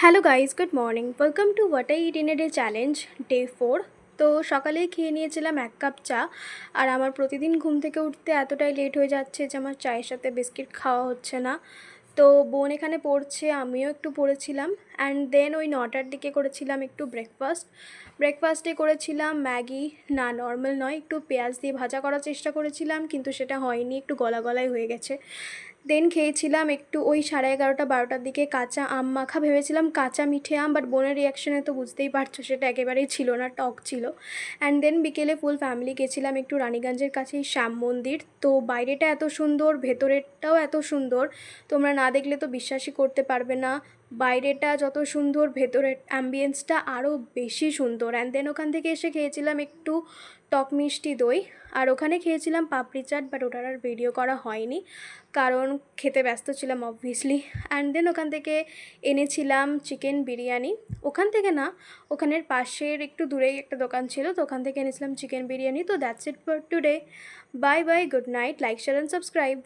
Hello guys, good morning. Welcome to what I it in a day challenge day 4। তো সকালেই খেয়ে নিয়েছিলাম 1 cup চা। আর আমার প্রতিদিন ঘুম থেকে উঠতে এতটাই লেট হয়ে যাচ্ছে যে আমার চায়ের সাথে বিস্কিট খাওয়া হচ্ছে না। তো বোন এখানে পড়ছে, আমিও একটু পড়েছিলাম। অ্যান্ড দেন ওই 9টার দিকে করেছিলাম একটু ব্রেকফাস্টে করেছিলাম ম্যাগি। না, নর্মাল নয়, একটু পেঁয়াজ দিয়ে ভাজা করার চেষ্টা করেছিলাম, কিন্তু সেটা হয়নি, একটু গলা গলায় হয়ে গেছে। দেন খেয়েছিলাম একটু ওই 11:30-12টার দিকে কাঁচা আম মাখা, ভেবেছিলাম কাঁচা মিঠে আম, বাট বোনের রিয়াকশানে তো বুঝতেই পারছো সেটা একেবারেই ছিল না, টক ছিল। অ্যান্ড দেন বিকেলে ফুল ফ্যামিলি গেছিলাম একটু রানীগঞ্জের কাছেই শ্যাম মন্দির। তো বাইরেটা এত সুন্দর, ভেতরেরটাও এত সুন্দর, তোমরা না দেখলে তো বিশ্বাসই করতে পারবে না। বাইরেটা যত সুন্দর, ভেতরের অ্যাম্বিয়েন্সটা আরও বেশি সুন্দর। অ্যান্ড দেন ওখান থেকে এসে খেয়েছিলাম একটু টক মিষ্টি দই। আর ওখানে খেয়েছিলাম পাপড়ি চাট, বাট ওটার আর ভিডিও করা হয়নি কারণ খেতে ব্যস্ত ছিলাম অবভিয়াসলি। অ্যান্ড দেন ওখান থেকে এনেছিলাম চিকেন বিরিয়ানি। ওখান থেকে না, ওখানের পাশের একটু দূরেই একটা দোকান ছিল, তো ওখান থেকে এনেছিলাম চিকেন বিরিয়ানি। তো that's it for today. Bye bye, good night, like share and subscribe.